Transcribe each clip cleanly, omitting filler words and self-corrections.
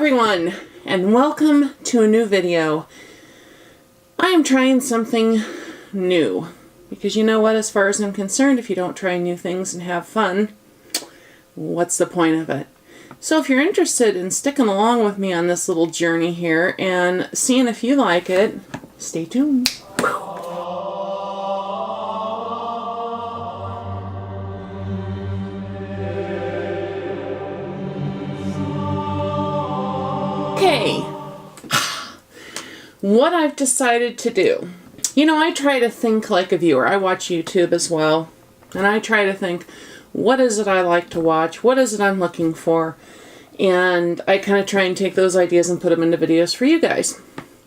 everyone, and welcome to a new video. I am trying something new, because you know what, as far as I'm concerned, if you don't try new things and have fun, what's the point of it? So if you're interested in sticking along with me on this little journey here and seeing if you like it, stay tuned. Okay, what I've decided to do. You know, I try to think like a viewer. I watch YouTube as well, and I try to think, what is it I like to watch? What is it I'm looking for? And I kind of try and take those ideas and put them into videos for you guys.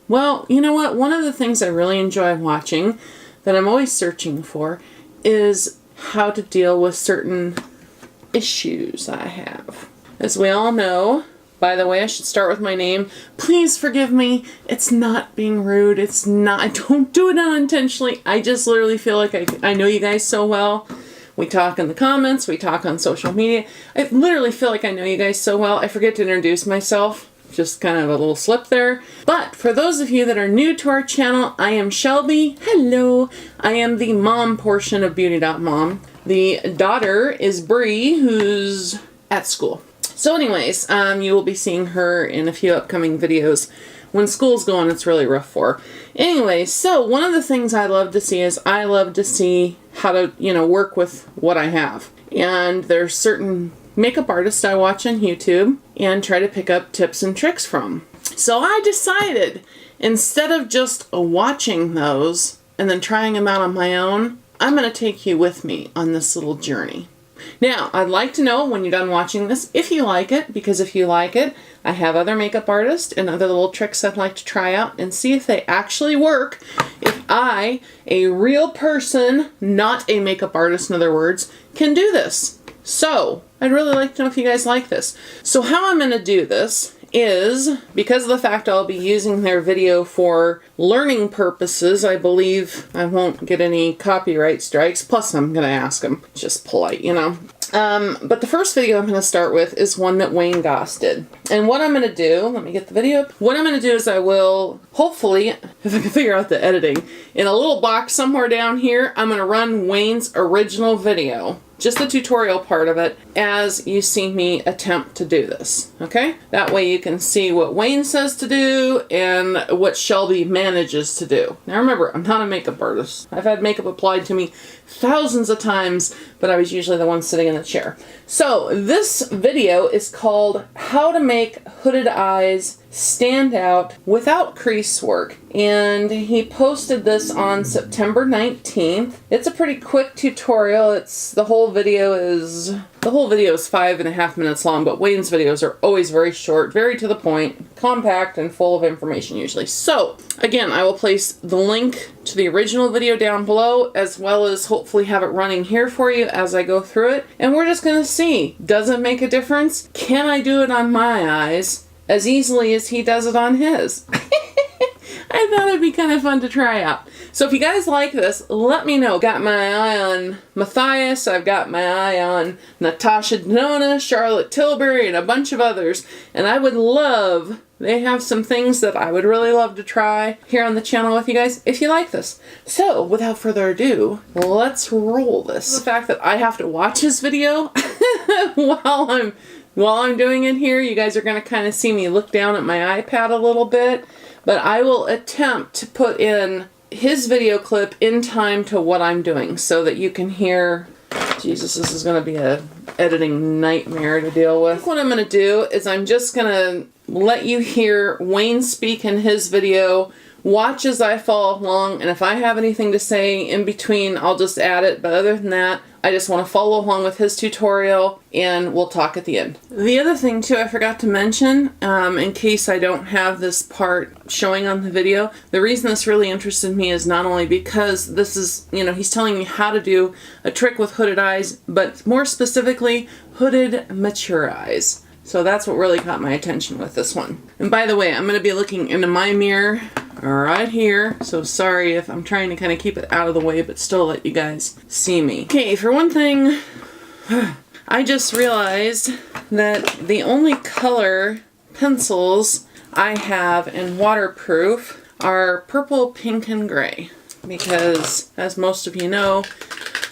Well, you know what? One of the things I really enjoy watching, that I'm always searching for, is how to deal with certain issues I have. As we all know, by the way, I should start with my name. Please forgive me. It's not being rude. It's not. I don't do it unintentionally. I just literally feel like I know you guys so well. We talk in the comments. We talk on social media. I literally feel like I know you guys so well. I forget to introduce myself. Just kind of a little slip there. But for those of you that are new to our channel, I am Shelbie. Hello. I am the mom portion of BeautyDaughtMom. The daughter is Bree, who's at school. So anyways, you will be seeing her in a few upcoming videos. When school's going, it's really rough for her. Anyways, so one of the things I love to see is I love to see how to, work with what I have. And there's certain makeup artists I watch on YouTube and try to pick up tips and tricks from. So I decided, instead of just watching those and then trying them out on my own, I'm going to take you with me on this little journey. Now, I'd like to know when you're done watching this if you like it, because if you like it, I have other makeup artists and other little tricks I'd like to try out and see if they actually work. If I, a real person, not a makeup artist in other words, can do this. So, I'd really like to know if you guys like this. So how I'm going to do this is, because of the fact I'll be using their video for learning purposes, I believe I won't get any copyright strikes, plus I'm going to ask them. Just polite, But the first video I'm going to start with is one that Wayne Goss did. And what I'm going to do, let me get the video up. What I'm going to do is I will, hopefully, if I can figure out the editing, in a little box somewhere down here, I'm going to run Wayne's original video, just the tutorial part of it, as you see me attempt to do this, okay? That way you can see what Wayne says to do and what Shelbie manages to do. Now remember, I'm not a makeup artist. I've had makeup applied to me thousands of times, but I was usually the one sitting in the chair. So this video is called How to Make Hooded Eyes Stand Out Without Crease Work. And he posted this on September 19th. It's a pretty quick tutorial. The whole video is 5.5 minutes long, but Wayne's videos are always very short, very to the point, compact, and full of information usually. So, again, I will place the link to the original video down below, as well as hopefully have it running here for you as I go through it. And we're just going to see, does it make a difference? Can I do it on my eyes as easily as he does it on his? I thought it'd be kind of fun to try out. So if you guys like this, let me know. Got my eye on Matthias, I've got my eye on Natasha Denona, Charlotte Tilbury, and a bunch of others. And I would love, they have some things that I would really love to try here on the channel with you guys if you like this. So without further ado, let's roll this. The fact that I have to watch his video while I'm doing it here, you guys are going to kind of see me look down at my iPad a little bit. But I will attempt to put in his video clip in time to what I'm doing so that you can hear. Jesus, this is going to be a editing nightmare to deal with. What I'm going to do is I'm just going to let you hear Wayne speak in his video. Watch as I follow along, and if I have anything to say in between, I'll just add it. But other than that, I just want to follow along with his tutorial, and we'll talk at the end. The other thing, too, I forgot to mention, in case I don't have this part showing on the video, the reason this really interested me is not only because this is, he's telling me how to do a trick with hooded eyes, but more specifically, hooded mature eyes. So that's what really caught my attention with this one. And by the way, I'm going to be looking into my mirror right here. So sorry if I'm trying to kind of keep it out of the way, but still let you guys see me. Okay, for one thing, I just realized that the only color pencils I have in waterproof are purple, pink, and gray. Because, as most of you know,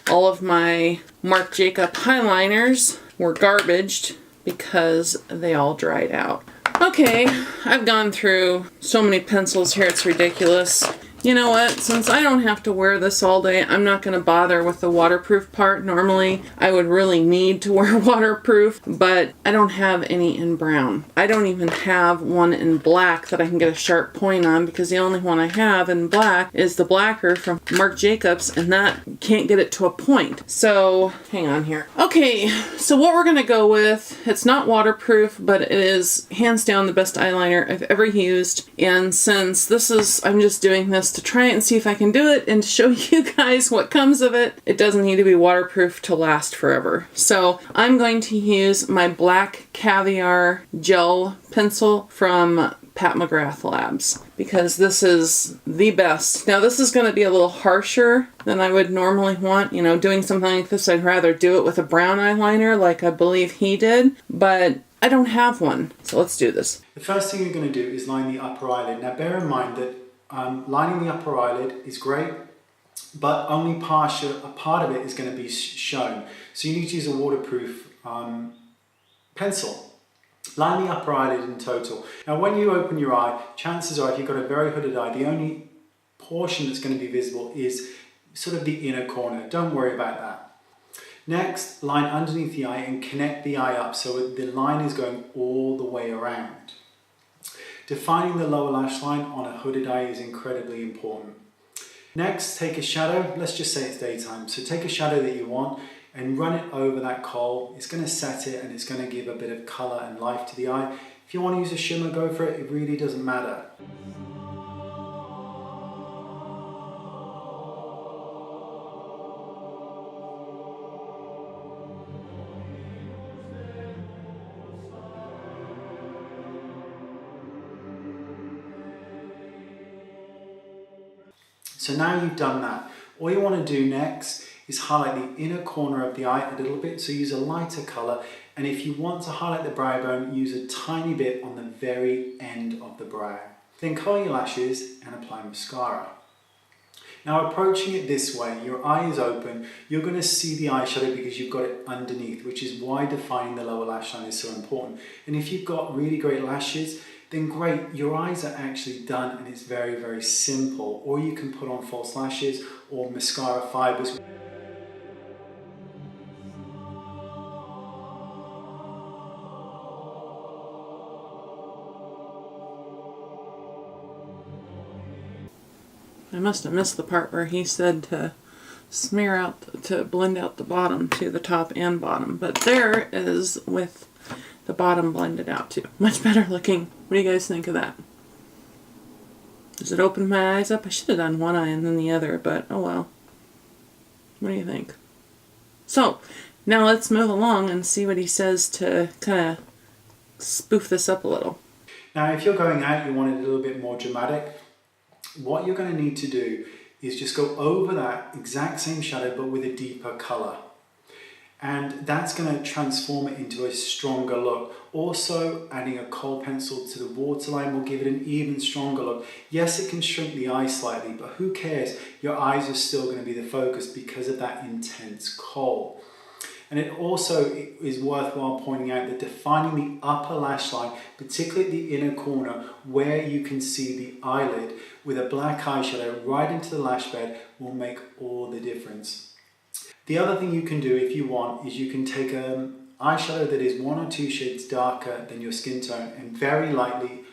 all of my Marc Jacob highliners were garbaged because they all dried out. Okay, I've gone through so many pencils here, it's ridiculous. You know what, since I don't have to wear this all day, I'm not going to bother with the waterproof part. Normally, I would really need to wear waterproof, but I don't have any in brown. I don't even have one in black that I can get a sharp point on, because the only one I have in black is the blacker from Marc Jacobs, and that can't get it to a point. So, hang on here. Okay, so what we're going to go with, it's not waterproof, but it is hands down the best eyeliner I've ever used. And since I'm just doing this to try it and see if I can do it and show you guys what comes of it, it doesn't need to be waterproof to last forever. So I'm going to use my black caviar gel pencil from Pat McGrath Labs, because this is the best. Now this is going to be a little harsher than I would normally want. You know, doing something like this, I'd rather do it with a brown eyeliner like I believe he did, but I don't have one. So let's do this. The first thing you're going to do is line the upper eyelid. Now bear in mind that lining the upper eyelid is great, but only a part of it is going to be shown. So you need to use a waterproof pencil. Line the upper eyelid in total. Now when you open your eye, chances are if you've got a very hooded eye, the only portion that's going to be visible is sort of the inner corner. Don't worry about that. Next, line underneath the eye and connect the eye up so the line is going all the way around. Defining the lower lash line on a hooded eye is incredibly important. Next, take a shadow. Let's just say it's daytime. So take a shadow that you want and run it over that kohl. It's going to set it and it's going to give a bit of colour and life to the eye. If you want to use a shimmer, go for it. It really doesn't matter. So now you've done that. All you want to do next is highlight the inner corner of the eye a little bit. So use a lighter colour. And if you want to highlight the brow bone, use a tiny bit on the very end of the brow. Then curl your lashes and apply mascara. Now approaching it this way, your eye is open, you're going to see the eyeshadow because you've got it underneath, which is why defining the lower lash line is so important. And if you've got really great lashes, then great, your eyes are actually done and it's very, very simple. Or you can put on false lashes or mascara fibers. I must have missed the part where he said to blend out the bottom to the top and bottom. But there is with the bottom blended out too. Much better looking. What do you guys think of that? Does it open my eyes up? I should have done one eye and then the other, but oh well. What do you think? So, now let's move along and see what he says to kind of spoof this up a little. Now if you're going out, you want it a little bit more dramatic. What you're going to need to do is just go over that exact same shadow but with a deeper colour. And that's going to transform it into a stronger look. Also, adding a kohl pencil to the waterline will give it an even stronger look. Yes, it can shrink the eye slightly, but who cares? Your eyes are still going to be the focus because of that intense kohl. And it also is worthwhile pointing out that defining the upper lash line, particularly at the inner corner where you can see the eyelid with a black eyeshadow right into the lash bed will make all the difference. The other thing you can do if you want is you can take an eyeshadow that is 1 or 2 shades darker than your skin tone and very lightly,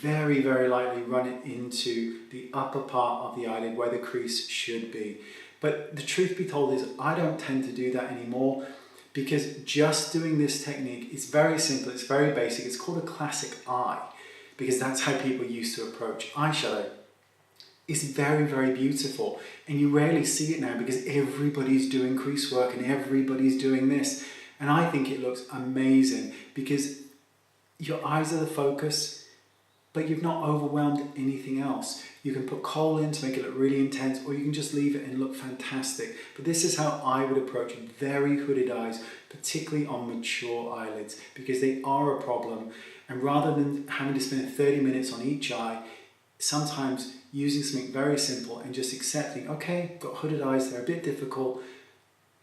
very lightly run it into the upper part of the eyelid where the crease should be. But the truth be told is I don't tend to do that anymore because just doing this technique is very simple, it's very basic, it's called a classic eye because that's how people used to approach eyeshadow. It's very beautiful and you rarely see it now because everybody's doing crease work and everybody's doing this, and I think it looks amazing because your eyes are the focus but you've not overwhelmed anything else. You can put kohl in to make it look really intense or you can just leave it and look fantastic, but this is how I would approach very hooded eyes, particularly on mature eyelids because they are a problem. And rather than having to spend 30 minutes on each eye, sometimes using something very simple and just accepting, okay, got hooded eyes, they're a bit difficult,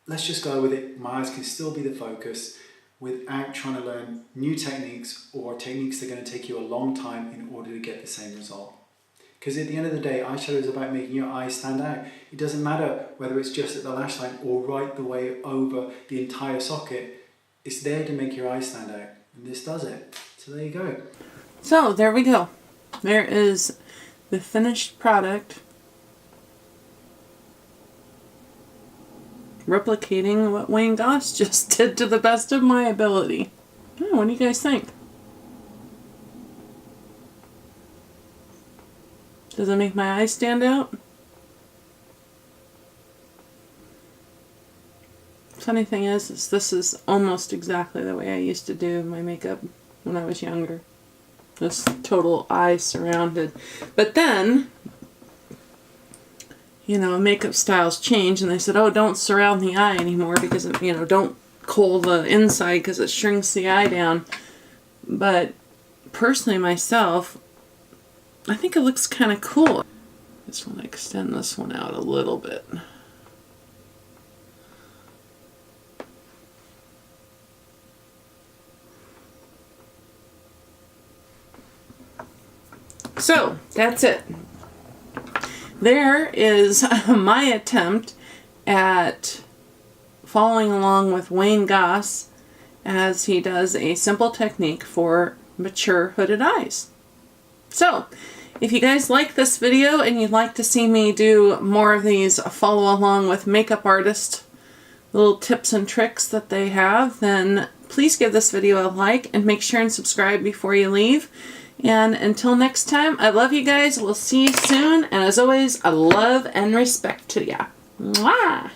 let's just go with it. My eyes can still be the focus without trying to learn new techniques or techniques that are going to take you a long time in order to get the same result. Because at the end of the day, eyeshadow is about making your eyes stand out. It doesn't matter whether it's just at the lash line or right the way over the entire socket. It's there to make your eyes stand out. And this does it. So there you go. So there we go. There is the finished product. Replicating what Wayne Goss just did to the best of my ability. Oh, what do you guys think? Does it make my eyes stand out? Funny thing is this is almost exactly the way I used to do my makeup when I was younger. Just total eye surrounded. But then, you know, makeup styles change and they said, oh, don't surround the eye anymore because, you know, don't kohl the inside because it shrinks the eye down. But personally myself, I think it looks kind of cool. I just want to extend this one out a little bit. So, that's it. There is my attempt at following along with Wayne Goss as he does a simple technique for mature hooded eyes. So, if you guys like this video and you'd like to see me do more of these follow along with makeup artist little tips and tricks that they have, then please give this video a like and make sure and subscribe before you leave. And until next time, I love you guys. We'll see you soon. And as always, I love and respect to ya. Mwah!